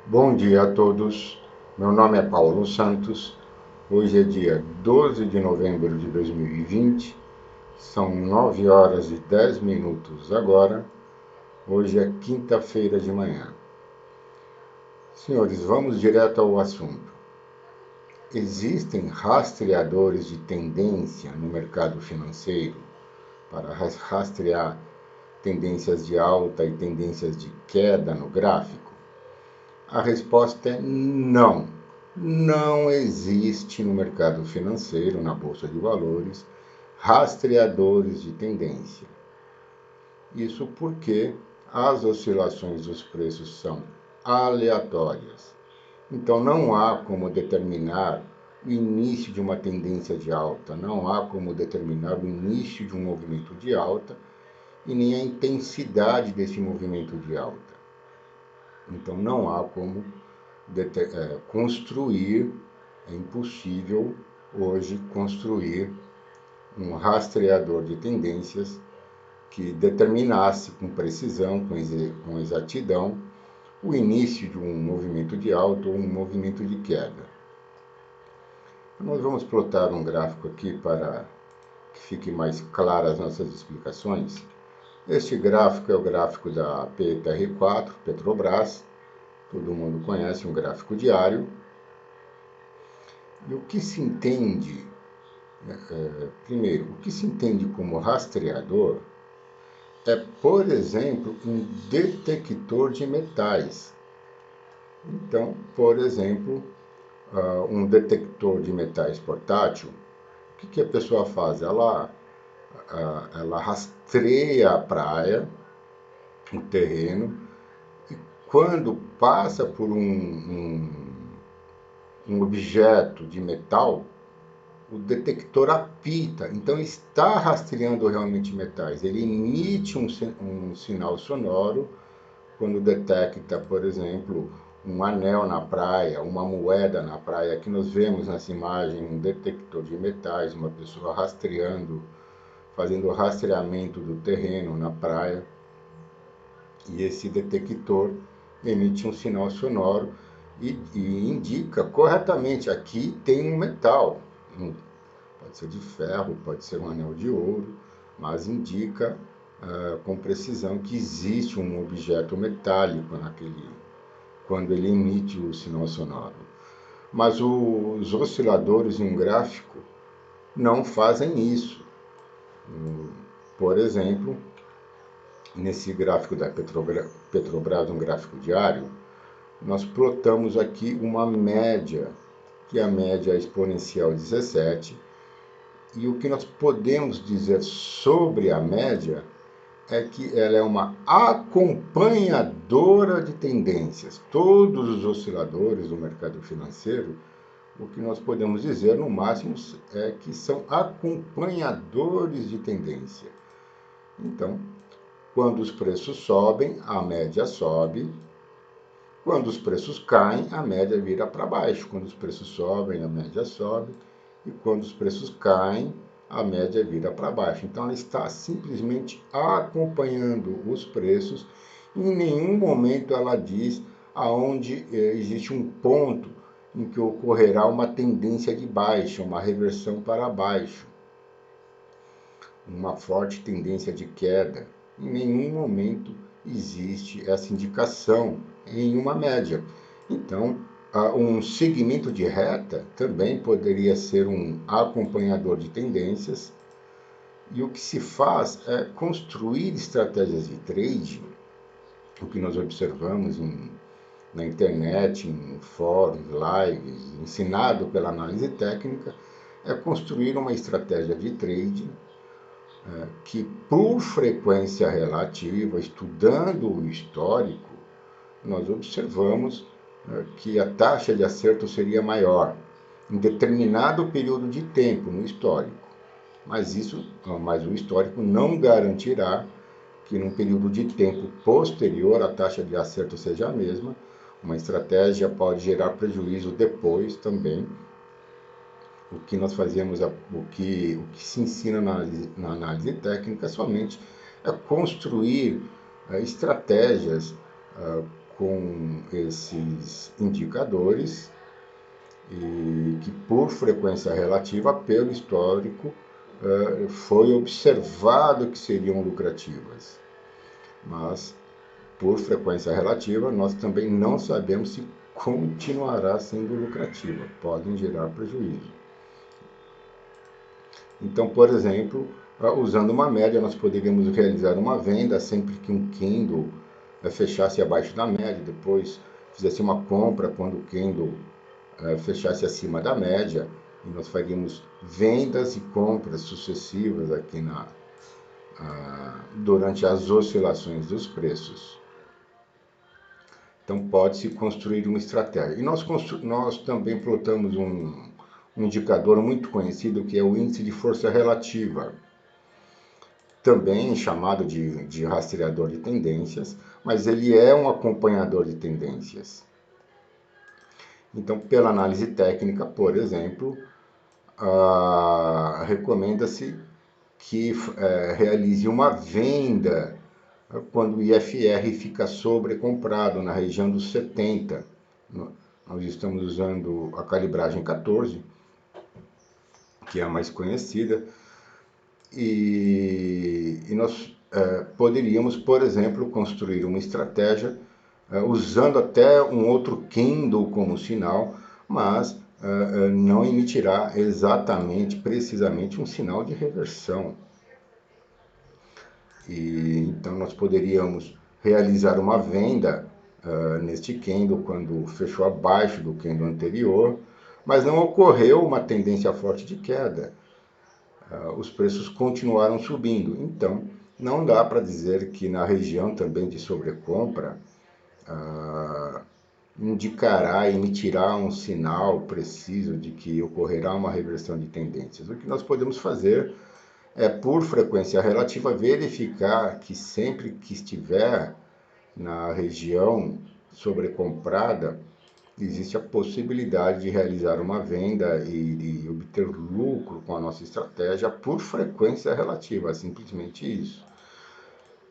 Bom dia a todos. Meu nome é Paulo Santos. Hoje é dia 12 de novembro de 2020. São 9 horas e 10 minutos agora. Hoje é quinta-feira de manhã. Senhores, vamos direto ao assunto. Existem rastreadores de tendência no mercado financeiro para rastrear tendências de alta e tendências de queda no gráfico? A resposta é não. Não existe no mercado financeiro, na bolsa de valores, rastreadores de tendência. Isso porque as oscilações dos preços são aleatórias. Então não há como determinar o início de uma tendência de alta, não há como determinar o início de um movimento de alta e nem a intensidade desse movimento de alta. Então não há como construir, é impossível hoje construir um rastreador de tendências que determinasse com precisão, com exatidão, o início de um movimento de alta ou um movimento de queda. Nós vamos plotar um gráfico aqui para que fique mais claras as nossas explicações. Este gráfico é o gráfico da PTR4, Petrobras. Todo mundo conhece um gráfico diário. E o que se entende, primeiro, o que se entende como rastreador é, por exemplo, um detector de metais. Então, por exemplo, um detector de metais portátil, o que a pessoa faz? Ela rastreia a praia, o terreno, e quando passa por um objeto de metal, o detector apita, então está rastreando realmente metais. Ele emite um sinal sonoro quando detecta, por exemplo, um anel na praia, uma moeda na praia. Aqui nós vemos nessa imagem um detector de metais, uma pessoa rastreando, fazendo o rastreamento do terreno na praia. E esse detector emite um sinal sonoro e indica corretamente, aqui tem um metal. Pode ser de ferro, pode ser um anel de ouro, mas indica com precisão que existe um objeto metálico quando ele emite o sinal sonoro. Mas os osciladores em um gráfico não fazem isso. Por exemplo, nesse gráfico da Petrobras, um gráfico diário, nós plotamos aqui uma média, que é a média exponencial 17, e o que nós podemos dizer sobre a média é que ela é uma acompanhadora de tendências. Todos os osciladores do mercado financeiro, o que nós podemos dizer no máximo é que são acompanhadores de tendência. Então, quando os preços sobem, a média sobe. Quando os preços caem, a média vira para baixo. Quando os preços sobem, a média sobe. E quando os preços caem, a média vira para baixo. Então, ela está simplesmente acompanhando os preços. Em nenhum momento ela diz aonde existe um ponto em que ocorrerá uma tendência de baixa, uma reversão para baixo, uma forte tendência de queda. Em nenhum momento existe essa indicação em uma média. Então, um segmento de reta também poderia ser um acompanhador de tendências, e o que se faz é construir estratégias de trading, o que nós observamos na internet, em fóruns, lives, ensinado pela análise técnica, é construir uma estratégia de trading que, por frequência relativa, estudando o histórico, nós observamos que a taxa de acerto seria maior em determinado período de tempo no histórico. Mas o histórico não garantirá que num período de tempo posterior a taxa de acerto seja a mesma. Uma estratégia pode gerar prejuízo depois também. O que nós fazemos, o que se ensina na análise técnica somente é construir estratégias com esses indicadores e que, por frequência relativa, pelo histórico, foi observado que seriam lucrativas. Mas, por frequência relativa, nós também não sabemos se continuará sendo lucrativa, podem gerar prejuízo. Então, por exemplo, usando uma média, nós poderíamos realizar uma venda sempre que um candle fechasse abaixo da média, depois fizesse uma compra quando o candle fechasse acima da média, e nós faríamos vendas e compras sucessivas aqui durante as oscilações dos preços. Então, pode-se construir uma estratégia. E nós também plotamos um indicador muito conhecido, que é o índice de força relativa, também chamado de rastreador de tendências, mas ele é um acompanhador de tendências. Então, pela análise técnica, por exemplo, recomenda-se que realize uma venda quando o IFR fica sobrecomprado na região dos 70. Nós estamos usando a calibragem 14, que é a mais conhecida, e nós poderíamos, por exemplo, construir uma estratégia usando até um outro candle como sinal, mas não emitirá exatamente, precisamente, um sinal de reversão. E então nós poderíamos realizar uma venda neste candle quando fechou abaixo do candle anterior, mas não ocorreu uma tendência forte de queda. Os preços continuaram subindo. Então, não dá para dizer que na região também de sobrecompra indicará, emitirá um sinal preciso de que ocorrerá uma reversão de tendências. O que nós podemos fazer é, por frequência relativa, verificar que sempre que estiver na região sobrecomprada, existe a possibilidade de realizar uma venda e obter lucro com a nossa estratégia por frequência relativa, simplesmente isso.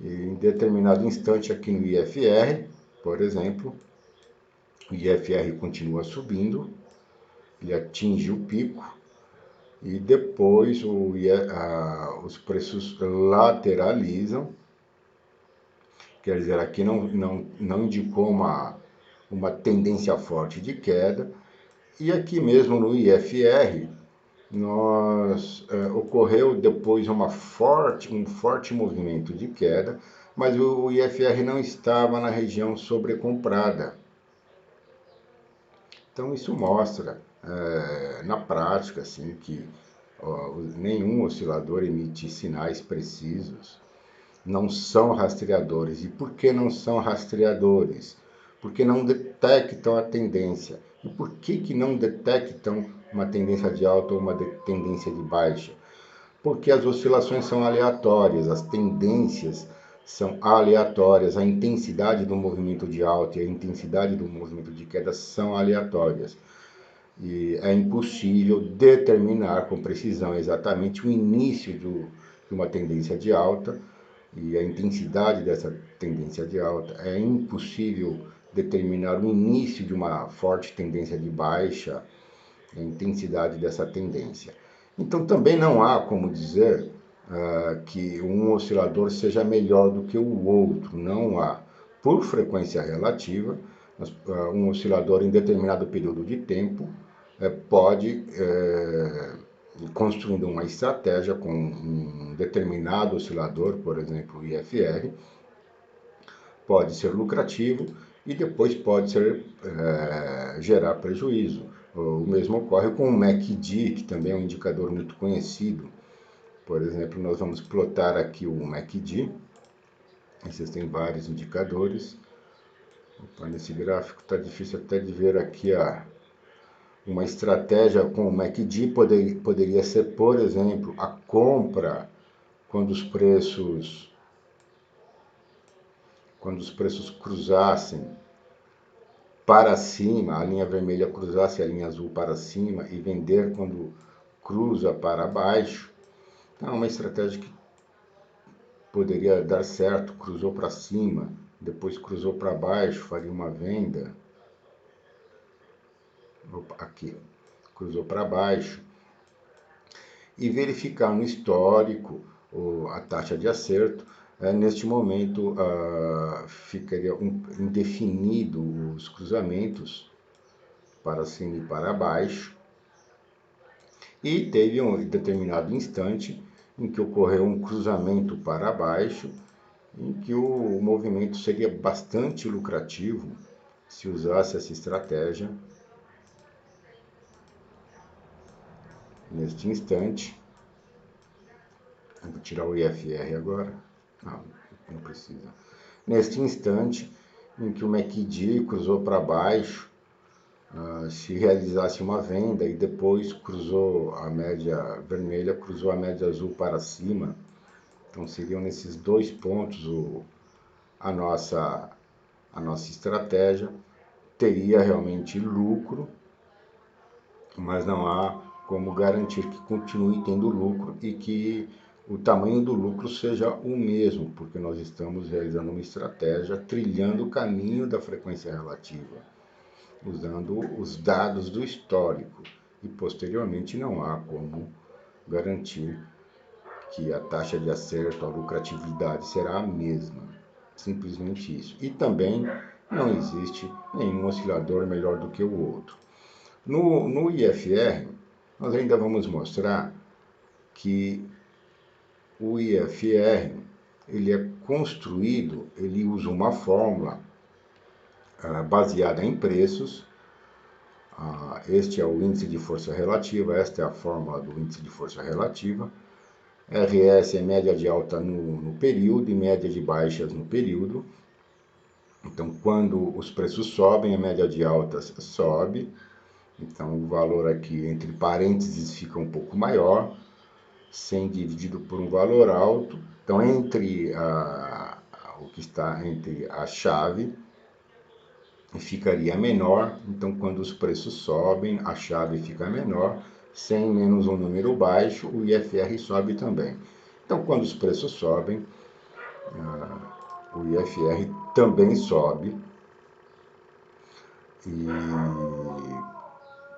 E em determinado instante aqui no IFR, por exemplo, o IFR continua subindo, ele atinge o pico e depois os preços lateralizam, quer dizer, aqui não indicou uma tendência forte de queda, e aqui mesmo no IFR, ocorreu depois um forte movimento de queda, mas o IFR não estava na região sobrecomprada. Então isso mostra, na prática, assim, que nenhum oscilador emite sinais precisos, não são rastreadores. E por que não são rastreadores? Porque não detectam a tendência. E por que não detectam uma tendência de alta ou uma tendência de baixa? Porque as oscilações são aleatórias, as tendências são aleatórias, a intensidade do movimento de alta e a intensidade do movimento de queda são aleatórias. E é impossível determinar com precisão exatamente o início de uma tendência de alta e a intensidade dessa tendência de alta. É impossível determinar o início de uma forte tendência de baixa, a intensidade dessa tendência. Então também não há como dizer que um oscilador seja melhor do que o outro, não há. Por frequência relativa, um oscilador em determinado período de tempo pode, construindo uma estratégia com um determinado oscilador, por exemplo, o IFR, pode ser lucrativo e depois pode gerar prejuízo. O mesmo ocorre com o MACD, que também é um indicador muito conhecido. Por exemplo, nós vamos plotar aqui o MACD. Existem vários indicadores. Opa, nesse gráfico está difícil até de ver aqui uma estratégia com o MACD poderia ser, por exemplo, a compra quando os preços cruzassem para cima, a linha vermelha cruzasse a linha azul para cima e vender quando cruza para baixo. Então, é uma estratégia que poderia dar certo, cruzou para cima, depois cruzou para baixo, faria uma venda. Opa, aqui, cruzou para baixo. E verificar no histórico a taxa de acerto. Neste momento, ficaria indefinido os cruzamentos para cima e para baixo. E teve um determinado instante em que ocorreu um cruzamento para baixo, em que o movimento seria bastante lucrativo se usasse essa estratégia. Neste instante, eu vou tirar o IFR agora. Não precisa. Neste instante em que o MACD cruzou para baixo, se realizasse uma venda e depois cruzou a média vermelha, cruzou a média azul para cima, então seriam nesses dois pontos a nossa estratégia, teria realmente lucro, mas não há como garantir que continue tendo lucro e que o tamanho do lucro seja o mesmo, porque nós estamos realizando uma estratégia trilhando o caminho da frequência relativa, usando os dados do histórico, e posteriormente não há como garantir que a taxa de acerto, a lucratividade será a mesma, simplesmente isso. E também não existe nenhum oscilador melhor do que o outro. No IFR, nós ainda vamos mostrar que o IFR ele é construído, ele usa uma fórmula baseada em preços. Este é o índice de força relativa, esta é a fórmula do índice de força relativa. RS é média de alta no período e média de baixas no período. Então, quando os preços sobem, a média de altas sobe. Então, o valor aqui entre parênteses fica um pouco maior, 100 dividido por um valor alto. Então, o que está entre a chave ficaria menor. Então, quando os preços sobem, a chave fica menor. 100 menos um número baixo, o IFR sobe também. Então, quando os preços sobem, o IFR também sobe. E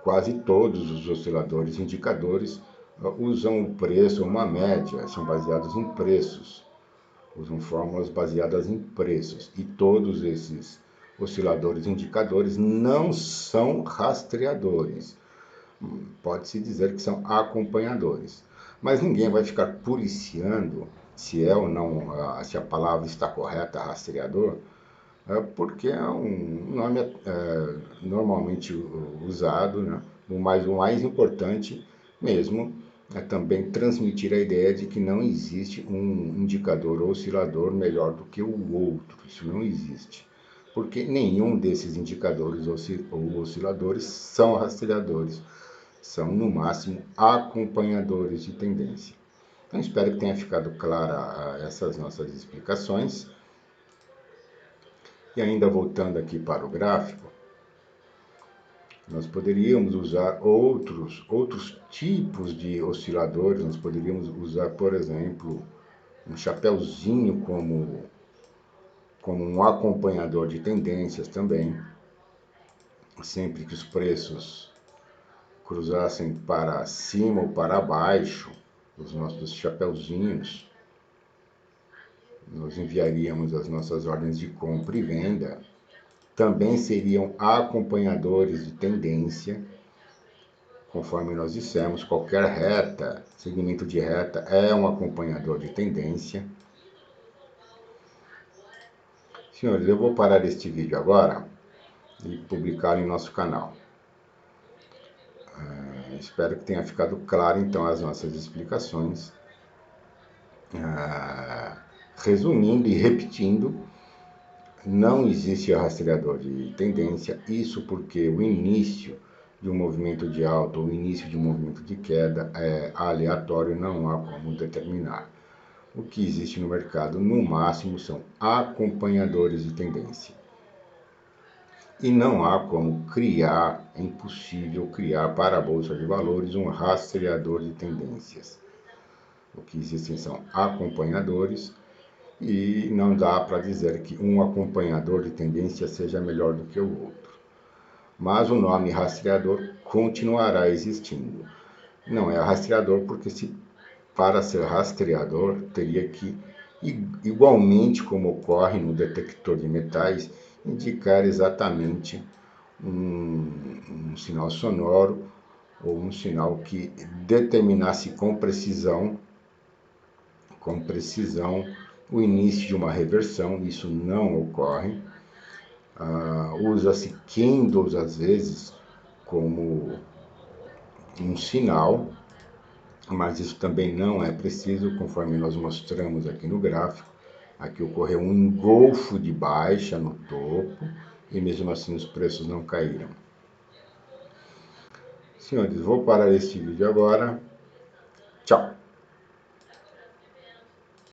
quase todos os osciladores indicadores usam o preço, uma média, são baseados em preços, usam fórmulas baseadas em preços. E todos esses osciladores indicadores não são rastreadores. Pode-se dizer que são acompanhadores. Mas ninguém vai ficar policiando se é ou não, se a palavra está correta, rastreador, porque é um nome normalmente usado, né? O mais importante mesmo é também transmitir a ideia de que não existe um indicador ou oscilador melhor do que o outro. Isso não existe, porque nenhum desses indicadores ou osciladores são rastreadores, são no máximo acompanhadores de tendência. Então espero que tenha ficado clara essas nossas explicações. E ainda voltando aqui para o gráfico, nós poderíamos usar outros tipos de osciladores. Nós poderíamos usar, por exemplo, um chapeuzinho como um acompanhador de tendências também. Sempre que os preços cruzassem para cima ou para baixo, os nossos chapeuzinhos, nós enviaríamos as nossas ordens de compra e venda. Também seriam acompanhadores de tendência, conforme nós dissemos, qualquer reta, segmento de reta é um acompanhador de tendência. Senhores, eu vou parar este vídeo agora e publicá-lo em nosso canal. Espero que tenha ficado claro então as nossas explicações. Resumindo e repetindo, não existe rastreador de tendência, isso porque o início de um movimento de alta ou o início de um movimento de queda é aleatório, não há como determinar. O que existe no mercado, no máximo, são acompanhadores de tendência. E não há como criar, é impossível criar para a Bolsa de Valores um rastreador de tendências. O que existem são acompanhadores, e não dá para dizer que um acompanhador de tendência seja melhor do que o outro. Mas o nome rastreador continuará existindo. Não é rastreador porque para ser rastreador teria que, igualmente como ocorre no detector de metais, indicar exatamente um sinal sonoro ou um sinal que determinasse com precisão o início de uma reversão. Isso não ocorre. Usa-se candles às vezes como um sinal, mas isso também não é preciso, conforme nós mostramos aqui no gráfico. Aqui ocorreu um engolfo de baixa no topo e mesmo assim os preços não caíram. Senhores, vou parar este vídeo agora. Tchau!